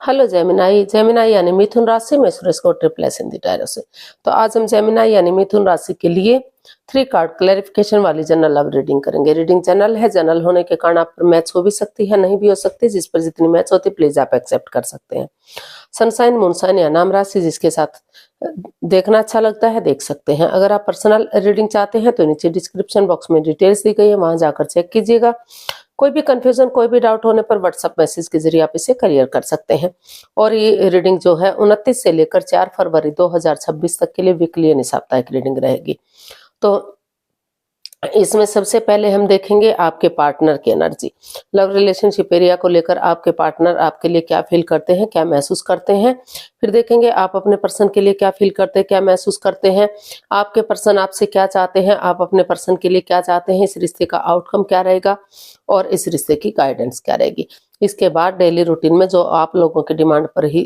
Hello Gemini. Gemini यानी मिथुन राशि में सुरेश को ट्रिप्लेस हिंदी टायरों से। तो आज हम जेमिनाई यानी मिथुन राशि के लिए 3 कार्ड क्लैरिफिकेशन वाली जनरल लव रीडिंग करेंगे। रीडिंग जनरल है, जनरल होने के कारण आप पर मैच हो भी सकती है, नहीं भी हो सकती। जिस पर जितनी मैच होती प्लीज आप एक्सेप्ट कर सकते हैं। सनसाइन, मूनसाइन या नाम राशि जिसके साथ देखना अच्छा लगता है देख सकते हैं। अगर आप पर्सनल रीडिंग चाहते हैं तो नीचे डिस्क्रिप्शन बॉक्स में डिटेल्स दी गई है, वहां जाकर चेक कीजिएगा। कोई भी कंफ्यूजन, कोई भी डाउट होने पर व्हाट्सएप मैसेज के जरिए आप इसे क्लियर कर सकते हैं। और ये रीडिंग जो है 29 से लेकर 4 फरवरी 2026 तक के लिए वीकली यानी साप्ताहिक रीडिंग रहेगी। तो इसमें सबसे पहले हम देखेंगे आपके पार्टनर की एनर्जी। लव रिलेशनशिप एरिया को लेकर आपके पार्टनर आपके लिए क्या फील करते हैं, क्या महसूस करते हैं। फिर देखेंगे आप अपने पर्सन के लिए क्या फील करते हैं, क्या महसूस करते हैं। आपके पर्सन आपसे क्या चाहते हैं, आप अपने पर्सन के लिए क्या चाहते हैं, इस रिश्ते का आउटकम क्या रहेगा और इस रिश्ते की गाइडेंस क्या रहेगी। इसके बाद डेली रूटीन में जो आप लोगों की डिमांड पर ही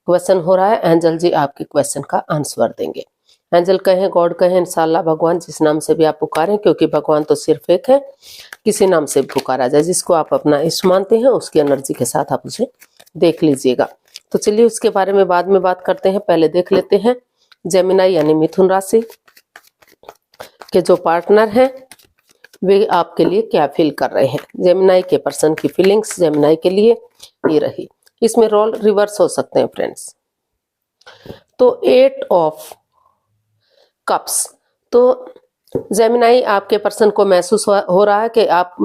क्वेश्चन हो रहा है, एंजल जी आपके क्वेश्चन का आंसर देंगे। एंजल कहें, गॉड कहें, इंशाल्लाह भगवान, जिस नाम से भी आप पुकारें, क्योंकि भगवान तो सिर्फ एक है, किसी नाम से पुकारा जाए। जिसको आप अपना इष्ट मानते हैं उसकी एनर्जी के साथ आप उसे देख लीजिएगा। तो चलिए उसके बारे में बाद में बात करते हैं। पहले देख लेते हैं जेमिनाई यानी मिथुन राशि के जो पार्टनर हैं वे आपके लिए क्या फील कर रहे हैं। जेमिनाई के पर्सन की फीलिंग्स जेमिनाई के लिए ये रही। इसमें रोल रिवर्स हो सकते हैं फ्रेंड्स। तो 8 ऑफ कप्स। तो जेमिनाई आपके पर्सन को महसूस हो रहा है कि आप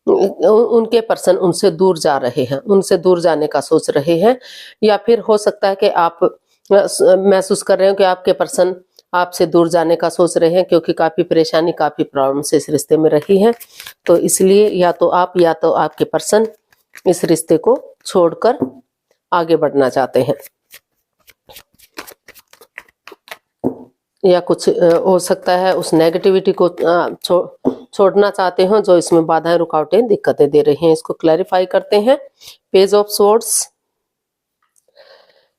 उनके पर्सन उनसे दूर जा रहे हैं, उनसे दूर जाने का सोच रहे हैं। या फिर हो सकता है कि आप महसूस कर रहे हो कि आपके पर्सन आपसे दूर जाने का सोच रहे हैं, क्योंकि काफी परेशानी, काफी प्रॉब्लम से इस रिश्ते में रही है। तो इसलिए या तो आप या तो आपके पर्सन इस रिश्ते को छोड़कर आगे बढ़ना चाहते हैं। या कुछ हो सकता है उस नेगेटिविटी को छोड़ना चाहते हो जो इसमें बाधाएं, रुकावटें, दिक्कतें दे रही हैं। इसको क्लैरिफाई करते हैं। Page of swords,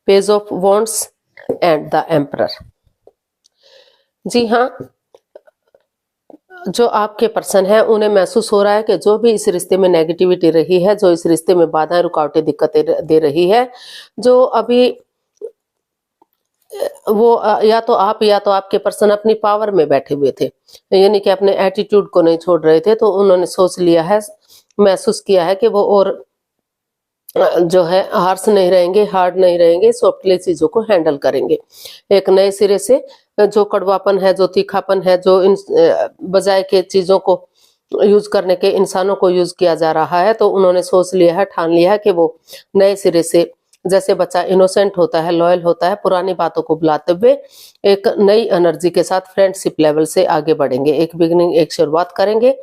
page of wands and the emperor. जी हाँ, जो आपके पर्सन है उन्हें महसूस हो रहा है कि जो भी इस रिश्ते में नेगेटिविटी रही है, जो इस रिश्ते में बाधाएं, रुकावटें, दिक्कतें दे रही है, जो अभी वो या तो आप या तो आपके पर्सन अपनी पावर में बैठे हुए थे, यानी कि अपने एटीट्यूड को नहीं छोड़ रहे थे। तो उन्होंने सोच लिया है, महसूस किया है कि वो और जो है हार्श नहीं रहेंगे, हार्ड नहीं रहेंगे, सॉफ्टली चीजों को हैंडल करेंगे। एक नए सिरे से जो कड़वापन है, जो तीखापन है, जो इन बजाय के चीजों को यूज करने के इंसानों को यूज किया जा रहा है, तो उन्होंने सोच लिया है, ठान लिया है कि वो नए सिरे से, जैसे बच्चा इनोसेंट होता है, लॉयल होता है, पुरानी बातों को भुलाते हुए एक नई एनर्जी के साथ फ्रेंडशिप लेवल से आगे बढ़ेंगे। एक बिगिनिंग, एक शुरुआत करेंगे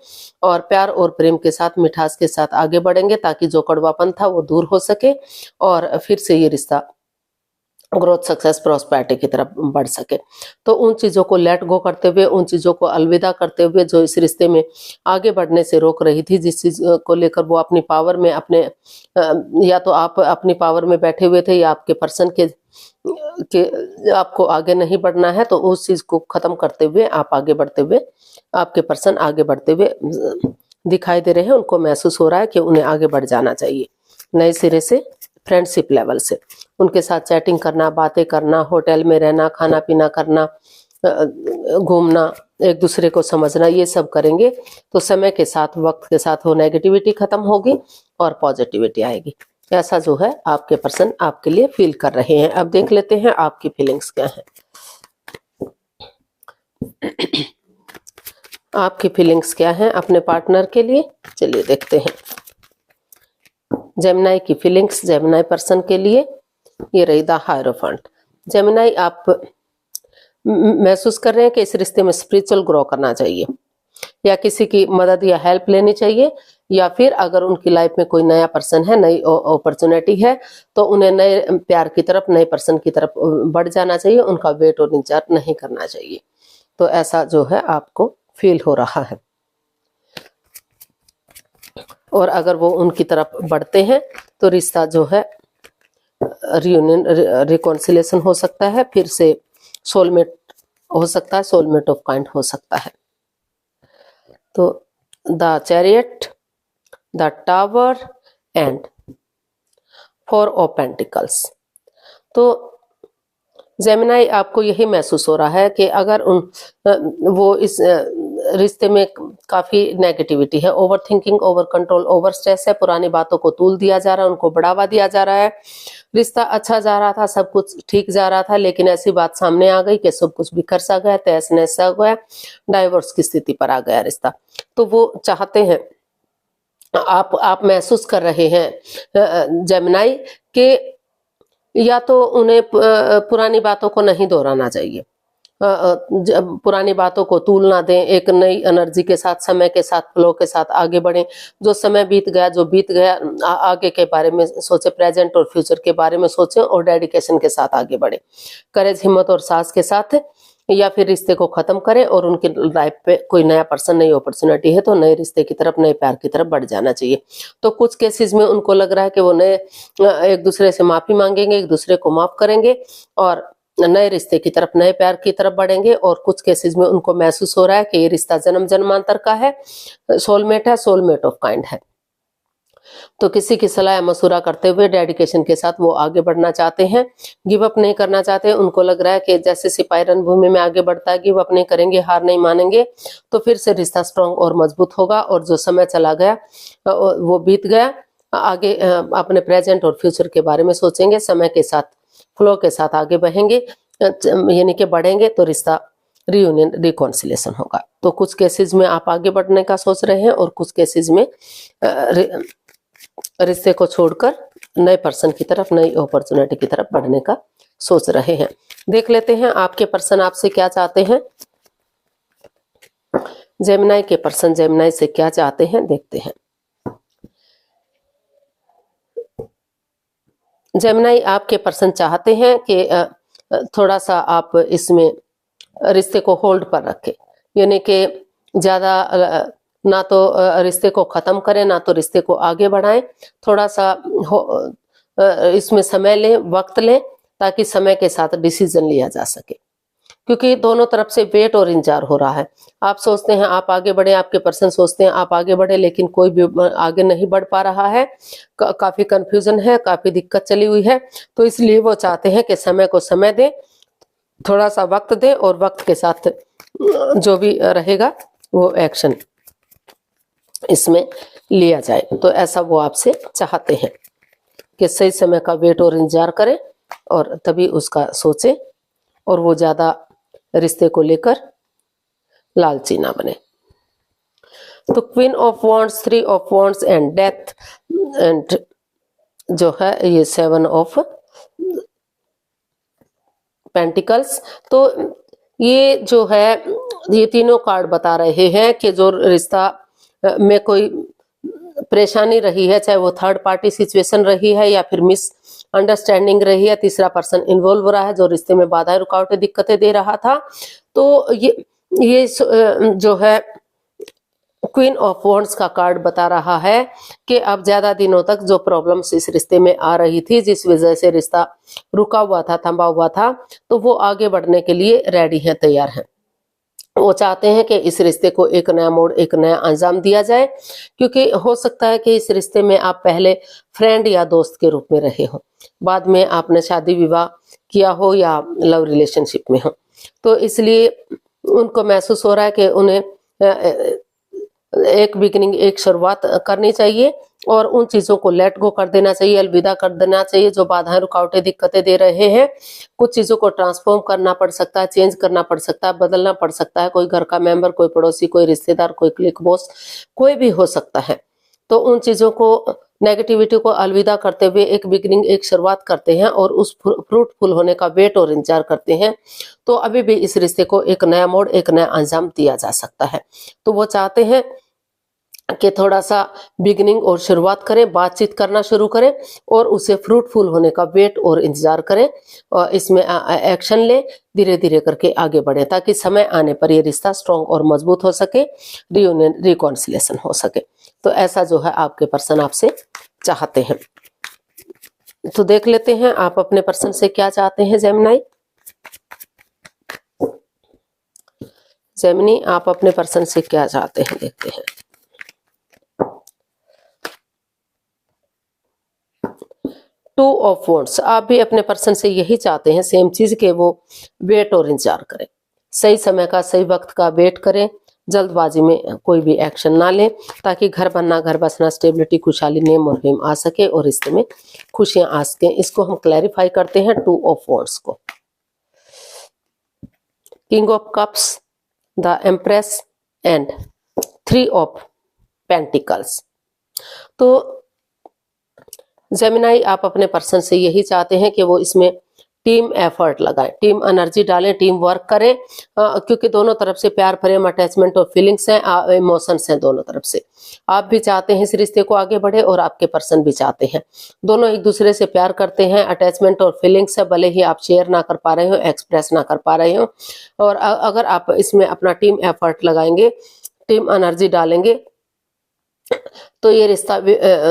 और प्यार और प्रेम के साथ, मिठास के साथ आगे बढ़ेंगे, ताकि जो कड़वापन था वो दूर हो सके और फिर से ये रिश्ता ग्रोथ, सक्सेस, प्रोस्पेरिटी की तरफ बढ़ सके। तो उन चीजों को लेट गो करते हुए, उन चीजों को अलविदा करते हुए जो इस रिश्ते में आगे बढ़ने से रोक रही थी, जिस चीज को लेकर वो अपनी पावर में, अपने या तो आप अपनी पावर में बैठे हुए थे या आपके पर्सन के आपको आगे नहीं बढ़ना है, तो उस चीज को खत्म करते हुए आप आगे बढ़ते हुए, आपके पर्सन आगे बढ़ते हुए दिखाई दे रहे हैं। उनको महसूस हो रहा है कि उन्हें आगे बढ़ जाना चाहिए नए सिरे से, फ्रेंडशिप लेवल से। उनके साथ चैटिंग करना, बातें करना, होटल में रहना, खाना पीना करना, घूमना, एक दूसरे को समझना, ये सब करेंगे। तो समय के साथ, वक्त के साथ वो नेगेटिविटी खत्म होगी और पॉजिटिविटी आएगी। ऐसा जो है आपके पर्सन आपके लिए फील कर रहे हैं। अब देख लेते हैं आपकी फीलिंग्स क्या है। आपकी फीलिंग्स क्या है अपने पार्टनर के लिए, चलिए देखते हैं। जेमिनाई की फीलिंग्स जेमिनाई पर्सन के लिए ये रही द हायरोफेंट। जेमिनाई आप महसूस कर रहे हैं कि इस रिश्ते में स्पिरिचुअल ग्रो करना चाहिए, या किसी की मदद या हेल्प लेनी चाहिए, या फिर अगर उनकी लाइफ में कोई नया पर्सन है, नई अपॉर्चुनिटी है, तो उन्हें नए प्यार की तरफ, नए पर्सन की तरफ बढ़ जाना चाहिए। उनका वेट और इंतजार नहीं करना चाहिए। तो ऐसा जो है आपको फील हो रहा है। और अगर वो उनकी तरफ बढ़ते हैं तो रिश्ता जो है रियूनियन, रिकॉन्सिलेशन हो सकता है, फिर से सोलमेट हो सकता है, सोलमेट ऑफ काइंड हो सकता है। तो the chariot, the tower and 4 of pentacles. तो जेमिनाई आपको यही महसूस हो रहा है कि अगर वो इस रिश्ते में काफी नेगेटिविटी है, over thinking, over control, over stress है, पुरानी बातों को तूल दिया जा रहा है, उनको बढ़ावा दिया जा रहा है। रिश्ता अच्छा जा रहा था, सब कुछ ठीक जा रहा था, लेकिन ऐसी बात सामने आ गई कि सब कुछ बिखर सा गया, तहस नहस सा गया, डाइवोर्स की स्थिति पर आ गया रिश्ता। तो वो चाहते हैं, आप महसूस कर रहे हैं जेमिनाई के या तो उन्हें पुरानी बातों को नहीं दोहराना चाहिए, पुरानी बातों को तूल ना दें, एक नई एनर्जी के साथ, समय के साथ, फ्लो के साथ आगे बढ़ें। जो समय बीत गया, जो बीत गया, आगे के बारे में सोचें, प्रेजेंट और फ्यूचर के बारे में सोचें और डेडिकेशन के साथ आगे बढ़ें, करेज, हिम्मत और साहस के साथ, या फिर रिश्ते को खत्म करें और उनकी लाइफ पे कोई नया पर्सन, नई अपॉर्चुनिटी है तो नए रिश्ते की तरफ, नए प्यार की तरफ बढ़ जाना चाहिए। तो कुछ केसेस में उनको लग रहा है कि वो नए एक दूसरे से माफी मांगेंगे, एक दूसरे को माफ करेंगे और नए रिश्ते की तरफ, नए प्यार की तरफ बढ़ेंगे। और कुछ केसेस में उनको महसूस हो रहा है कि ये रिश्ता जन्म जन्मांतर का है, सोलमेट है, सोलमेट ऑफ काइंड है। तो किसी की सलाह मशुरा करते हुए डेडिकेशन के साथ वो आगे बढ़ना चाहते हैं, गिव अप नहीं करना चाहते। उनको लग रहा है कि जैसे सिपाही रणभूमि में आगे बढ़ता है, गिव अप नहीं करेंगे, हार नहीं मानेंगे, तो फिर से रिश्ता स्ट्रांग और मजबूत होगा। और जो समय चला गया वो बीत गया, आगे अपने प्रेजेंट और फ्यूचर के बारे में सोचेंगे, समय के साथ, फ्लो के साथ आगे बढ़ेंगे, यानी कि बढ़ेंगे, तो रिश्ता रियूनियन, रिकॉन्सिलेशन होगा। तो कुछ केसेस में आप आगे बढ़ने का सोच रहे हैं और कुछ केसेस में रिश्ते को छोड़कर नए पर्सन की तरफ, नई अपॉर्चुनिटी की तरफ बढ़ने का सोच रहे हैं। देख लेते हैं आपके पर्सन आपसे क्या चाहते हैं। जेमिनाई के पर्सन जेमिनाई से क्या चाहते हैं, देखते हैं। जेमिनाई आपके पर्सन चाहते हैं कि थोड़ा सा आप इसमें रिश्ते को होल्ड पर रखें, यानी कि ज्यादा ना तो रिश्ते को खत्म करें, ना तो रिश्ते को आगे बढ़ाएं। थोड़ा सा इसमें समय लें, वक्त लें, ताकि समय के साथ डिसीजन लिया जा सके, क्योंकि दोनों तरफ से वेट और इंतजार हो रहा है। आप सोचते हैं आप आगे बढ़े, आपके पर्सन सोचते हैं आप आगे बढ़े, लेकिन कोई भी आगे नहीं बढ़ पा रहा है, काफी कंफ्यूजन है, काफी दिक्कत चली हुई है। तो इसलिए वो चाहते हैं कि समय को समय दें, थोड़ा सा वक्त दें और वक्त के साथ जो भी रहेगा वो एक्शन इसमें लिया जाए। तो ऐसा वो आपसे चाहते हैं कि सही समय का वेट और इंतजार करें और तभी उसका सोचें, और वो ज्यादा रिश्ते को लेकर लालची ना बने। तो queen of wands, 3 of wands and death, and जो है ये 7 ऑफ पेंटिकल्स। तो ये जो है, ये तीनों कार्ड बता रहे हैं कि जो रिश्ता में कोई परेशानी रही है, चाहे वो थर्ड पार्टी सिचुएशन रही है या फिर मिस अंडरस्टैंडिंग रही है, तीसरा पर्सन इन्वॉल्व हो रहा है जो रिश्ते में बाधाएं, रुकावटें, दिक्कतें दे रहा था। तो ये जो है क्वीन ऑफ वॉन्ड्स का कार्ड बता रहा है कि अब ज्यादा दिनों तक जो प्रॉब्लम्स इस रिश्ते में आ रही थी, जिस वजह से रिश्ता रुका हुआ था, थमा हुआ था, तो वो आगे बढ़ने के लिए रेडी है, तैयार है। वो चाहते हैं कि इस रिश्ते को एक नया मोड़, एक नया अंजाम दिया जाए, क्योंकि हो सकता है कि इस रिश्ते में आप पहले फ्रेंड या दोस्त के रूप में रहे हो, बाद में आपने शादी विवाह किया हो या लव रिलेशनशिप में हो। तो इसलिए उनको महसूस हो रहा है कि उन्हें एक बिगिनिंग, एक शुरुआत करनी चाहिए और उन चीजों को लेट गो कर देना चाहिए, अलविदा कर देना चाहिए जो बाधाएं, रुकावटें, दिक्कतें दे रहे हैं। कुछ चीजों को ट्रांसफॉर्म करना पड़ सकता है, चेंज करना पड़ सकता है, बदलना पड़ सकता है। कोई घर का मेंबर, कोई पड़ोसी, कोई रिश्तेदार, कोई क्लिक बॉस, कोई भी हो सकता है। तो उन चीजों को, नेगेटिविटी को अलविदा करते हुए एक बिगिनिंग, एक शुरुआत करते हैं और उस फ्रूटफुल होने का वेट और इंतजार करते हैं। तो अभी भी इस रिश्ते को एक नया मोड़, एक नया अंजाम दिया जा सकता है। तो वो चाहते हैं कि थोड़ा सा बिगिनिंग और शुरुआत करें, बातचीत करना शुरू करें और उसे फ्रूटफुल होने का वेट और इंतजार करें और इसमें एक्शन लें, धीरे धीरे करके आगे बढ़े, ताकि समय आने पर ये रिश्ता स्ट्रॉन्ग और मजबूत हो सके, रियूनियन, रिकॉन्सिलेशन हो सके। तो ऐसा जो है आपके पर्सन आपसे चाहते हैं। तो देख लेते हैं आप अपने पर्सन से क्या चाहते हैं। जेमिनी, जेमिनी आप अपने पर्सन से क्या चाहते हैं, देखते हैं। टू ऑफ वॉन्ड्स, आप भी अपने पर्सन से यही चाहते हैं सेम चीज के वो वेट और इंतजार करें, सही समय का सही वक्त का वेट करें, जल्दबाजी में कोई भी एक्शन ना लें, ताकि घर बनना घर बसना स्टेबिलिटी खुशहाली नेम और फेम आ सके और रिश्ते में खुशियां आ सके। इसको हम क्लैरिफाई करते हैं टू ऑफ वॉन्ड्स को। King of cups, the empress and three of pentacles. तो जेमिनाई आप अपने पर्सन से यही चाहते हैं कि वो इसमें टीम एफर्ट लगाएं, टीम एनर्जी डालें, टीम वर्क करें, क्योंकि दोनों तरफ से प्यार प्रेम अटैचमेंट और फीलिंग्स हैं, इमोशंस हैं दोनों तरफ से। आप भी चाहते हैं इस रिश्ते को आगे बढ़े और आपके पर्सन भी चाहते हैं, दोनों एक दूसरे से प्यार करते हैं, अटैचमेंट और फीलिंग्स है, भले ही आप शेयर ना कर पा रहे हो, एक्सप्रेस ना कर पा रहे हो। और अगर आप इसमें अपना टीम एफर्ट लगाएंगे, टीम एनर्जी डालेंगे, तो ये रिश्ता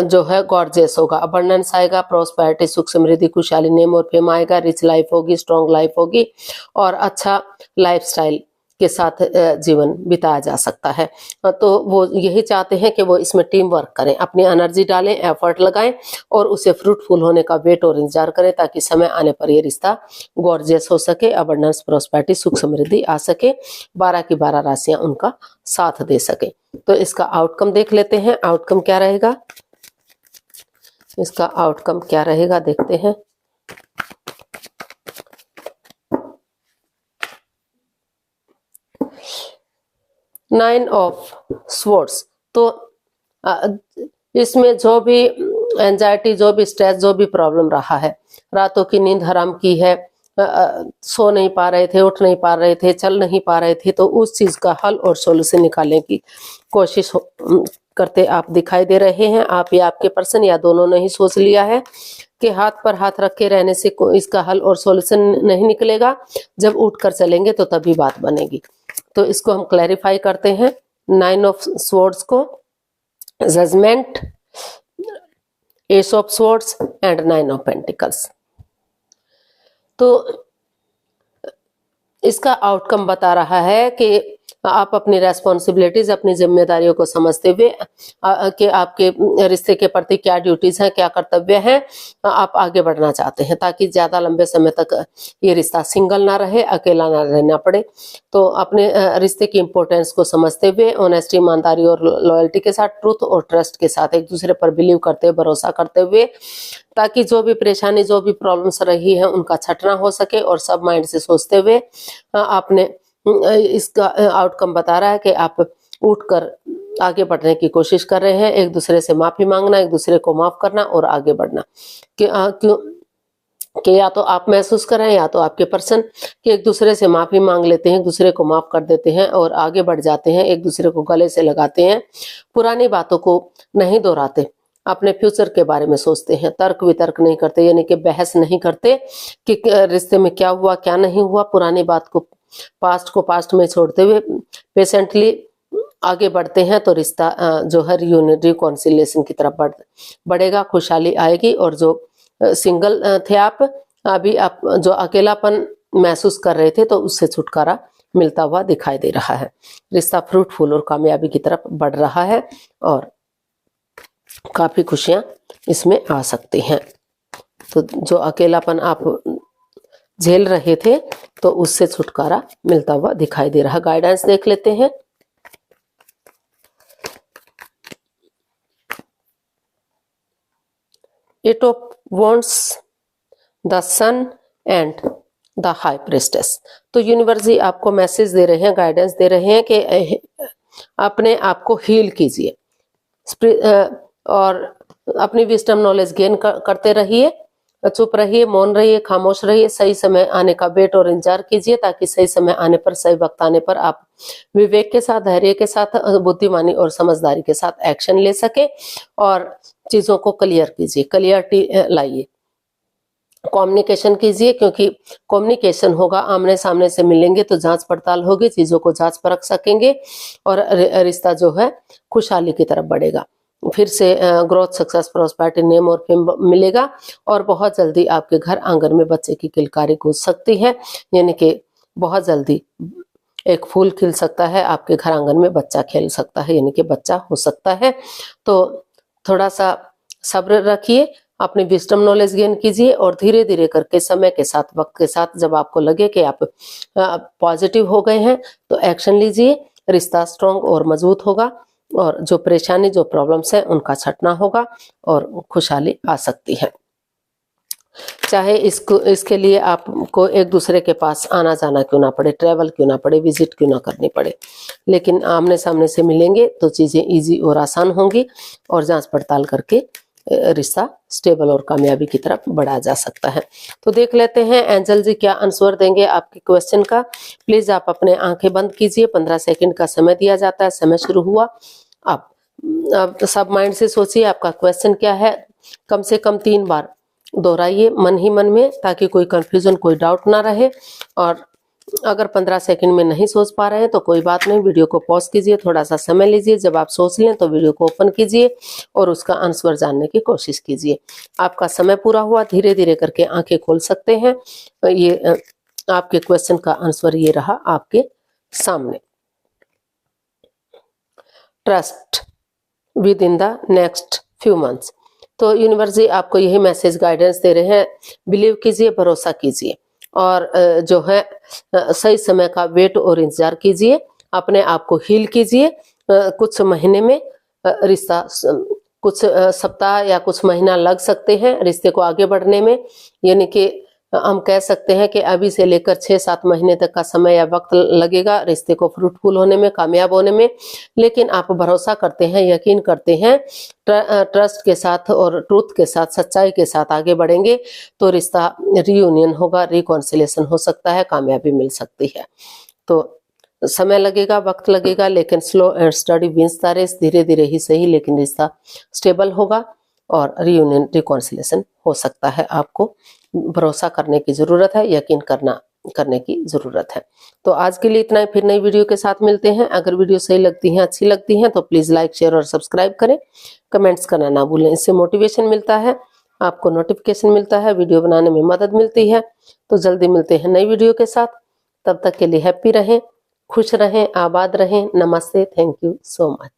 जो है गॉर्जियस होगा, अबंडेंस आएगा, प्रोस्पेरिटी सुख समृद्धि खुशहाली नेम और फेम आएगा, रिच लाइफ होगी, स्ट्रॉन्ग लाइफ होगी और अच्छा लाइफस्टाइल के साथ जीवन बिताया जा सकता है। तो वो यही चाहते हैं कि वो इसमें टीम वर्क करें, अपनी एनर्जी डालें, एफर्ट लगाएं और उसे फ्रूटफुल होने का वेट और इंतजार करें, ताकि समय आने पर ये रिश्ता गॉर्जियस हो सके, अबंडेंस प्रोस्पेरिटी सुख समृद्धि आ सके, 12 की 12 राशियां उनका साथ दे सके। तो इसका आउटकम देख लेते हैं, आउटकम क्या रहेगा, इसका आउटकम क्या रहेगा देखते हैं। Nine of swords. तो इसमें जो भी एंजाइटी, जो भी स्ट्रेस, जो भी प्रॉब्लम रहा है, रातों की नींद हराम की है, सो नहीं पा रहे थे, उठ नहीं पा रहे थे, चल नहीं पा रहे थे, तो उस चीज का हल और सॉल्यूशन निकालने की कोशिश करते आप दिखाई दे रहे हैं। आप या आपके पर्सन या दोनों ने ही सोच लिया है कि हाथ पर हाथ रख के रहने से इसका हल और सॉल्यूशन नहीं निकलेगा, जब उठ कर चलेंगे तो तभी बात बनेगी। तो इसको हम क्लैरिफाई करते हैं। नाइन ऑफ स्वॉर्ड्स को judgement, ace of swords and nine of pentacles. तो इसका आउटकम बता रहा है कि आप अपनी रेस्पॉन्सिबिलिटीज, अपनी जिम्मेदारियों को समझते हुए कि आपके रिश्ते के प्रति क्या ड्यूटीज हैं, क्या कर्तव्य हैं, आप आगे बढ़ना चाहते हैं, ताकि ज्यादा लंबे समय तक ये रिश्ता सिंगल ना रहे, अकेला ना रहना पड़े। तो अपने रिश्ते की इंपॉर्टेंस को समझते हुए ऑनेस्टी, ईमानदारी और लॉयल्टी के साथ, ट्रूथ और ट्रस्ट के साथ एक दूसरे पर बिलीव करते हुए, भरोसा करते हुए, ताकि जो भी परेशानी, जो भी प्रॉब्लम्स रही है उनका छटना हो सके, और सब माइंड से सोचते हुए आपने इसका आउटकम बता रहा है कि आप उठकर आगे बढ़ने की कोशिश कर रहे हैं, एक दूसरे से माफी मांगना, एक दूसरे को माफ करना और आगे बढ़ना। कि या तो आप महसूस कर रहे हैं या तो आपके पर्सन कि एक दूसरे से माफी मांग लेते हैं, एक दूसरे को माफ कर देते हैं और आगे बढ़ जाते हैं, एक दूसरे को गले से लगाते हैं, पुरानी बातों को नहीं दोहराते, अपने फ्यूचर के बारे में सोचते हैं, तर्क वितर्क नहीं करते, यानी कि बहस नहीं करते कि रिश्ते में क्या हुआ क्या नहीं हुआ, पुरानी बात को, पास्ट को पास्ट में छोड़ते हुए पेशेंटली आगे बढ़ते हैं। तो रिश्ता जो है रीयूनियन, रिकॉन्सिलिएशन की तरफ बढ़ेगा, खुशहाली आएगी। और जो सिंगल थे आप, अभी आप जो अकेलापन महसूस कर रहे थे, तो उससे छुटकारा मिलता हुआ दिखाई दे रहा है। रिश्ता फ्रूटफुल और कामयाबी की तरफ बढ़ रहा है और काफी खुशियां इसमें आ सकती हैं। तो जो अकेलापन आप झेल रहे थे, तो उससे छुटकारा मिलता हुआ दिखाई दे रहा। गाइडेंस देख लेते हैं। Eight of wands, the sun and the high priestess. तो यूनिवर्स जी आपको मैसेज दे रहे हैं, गाइडेंस दे रहे हैं कि अपने आप को हील कीजिए और अपनी विजडम नॉलेज गेन करते रहिए, चुप रहिए, मौन रहिए, खामोश रहिए, सही समय आने का वेट और इंतजार कीजिए, ताकि सही समय आने पर, सही वक्त आने पर आप विवेक के साथ, धैर्य के साथ, बुद्धिमानी और समझदारी के साथ एक्शन ले सके और चीजों को क्लियर कीजिए, क्लियरिटी लाइए, कम्युनिकेशन कीजिए, क्योंकि कम्युनिकेशन होगा, आमने सामने से मिलेंगे तो जांच पड़ताल होगी, चीजों को जांच परख सकेंगे और रिश्ता जो है खुशहाली की तरफ बढ़ेगा। फिर से ग्रोथ, सक्सेस, प्रॉस्पेरिटी, नेम और फेम मिलेगा और बहुत जल्दी आपके घर आंगन में बच्चे की किलकारी गूंज सकती है, यानी कि बहुत जल्दी एक फूल खिल सकता है, आपके घर आंगन में बच्चा खेल सकता है, यानी कि बच्चा हो सकता है। तो थोड़ा सा सब्र रखिए, अपनी विजडम नॉलेज गेन कीजिए और धीरे धीरे करके समय के साथ, वक्त के साथ जब आपको लगे कि आप पॉजिटिव हो गए हैं तो एक्शन लीजिए। रिश्ता स्ट्रॉन्ग और मजबूत होगा और जो परेशानी, जो प्रॉब्लम्स है उनका छटना होगा और खुशहाली आ सकती है। चाहे इसके लिए आपको एक दूसरे के पास आना जाना क्यों ना पड़े, ट्रैवल क्यों ना पड़े, विजिट क्यों ना करनी पड़े, लेकिन आमने सामने से मिलेंगे तो चीजें इजी और आसान होंगी और जांच पड़ताल करके रिश्ता स्टेबल और कामयाबी की तरफ बढ़ा जा सकता है। तो देख लेते हैं एंजल जी क्या आंसर देंगे आपके क्वेश्चन का। प्लीज आप अपने आंखें बंद कीजिए। 15 सेकंड का समय दिया जाता है। समय शुरू हुआ। आप सब माइंड से सोचिए आपका क्वेश्चन क्या है। कम से कम 3 बार दोहराइए मन ही मन में, ताकि कोई कंफ्यूजन, कोई डाउट ना रहे। और अगर 15 सेकंड में नहीं सोच पा रहे हैं तो कोई बात नहीं, वीडियो को पॉज कीजिए, थोड़ा सा समय लीजिए। जब आप सोच लें तो वीडियो को ओपन कीजिए और उसका आंसर जानने की कोशिश कीजिए। आपका समय पूरा हुआ, धीरे धीरे करके आंखें खोल सकते हैं। ये आपके क्वेश्चन का आंसर ये रहा आपके सामने। Trust with in the next few months. तो यूनिवर्स जी आपको यही मैसेज गाइडेंस दे रहे हैं। बिलीव कीजिए, भरोसा कीजिए और जो है सही समय का वेट और इंतजार कीजिए। अपने आप को हील कीजिए। कुछ महीने में रिश्ता, कुछ सप्ताह या कुछ महीना लग सकते हैं रिश्ते को आगे बढ़ने में। यानी कि हम कह सकते हैं कि अभी से लेकर 6-7 महीने तक का समय या वक्त लगेगा रिश्ते को फ्रूटफुल होने में, कामयाब होने में। लेकिन आप भरोसा करते हैं, यकीन करते हैं, ट्रस्ट के साथ और ट्रूथ के साथ, सच्चाई के साथ आगे बढ़ेंगे तो रिश्ता रियूनियन होगा, रिकॉन्सिलेशन हो सकता है, कामयाबी मिल सकती है। तो समय लगेगा, वक्त लगेगा, लेकिन slow and steady wins the race. धीरे धीरे ही सही, लेकिन रिश्ता स्टेबल होगा और रियूनियन, रिकॉन्सिलेशन हो सकता है। आपको भरोसा करने की जरूरत है, यकीन करने की जरूरत है। तो आज के लिए इतना ही। फिर नई वीडियो के साथ मिलते हैं। अगर वीडियो सही लगती है, अच्छी लगती है तो प्लीज लाइक, शेयर और सब्सक्राइब करें। कमेंट्स करना ना भूलें, इससे मोटिवेशन मिलता है, आपको नोटिफिकेशन मिलता है, वीडियो बनाने में मदद मिलती है। तो जल्दी मिलते हैं नई वीडियो के साथ। तब तक के लिए हैप्पी रहें, खुश रहें, आबाद रहें। नमस्ते, थैंक यू सो मच।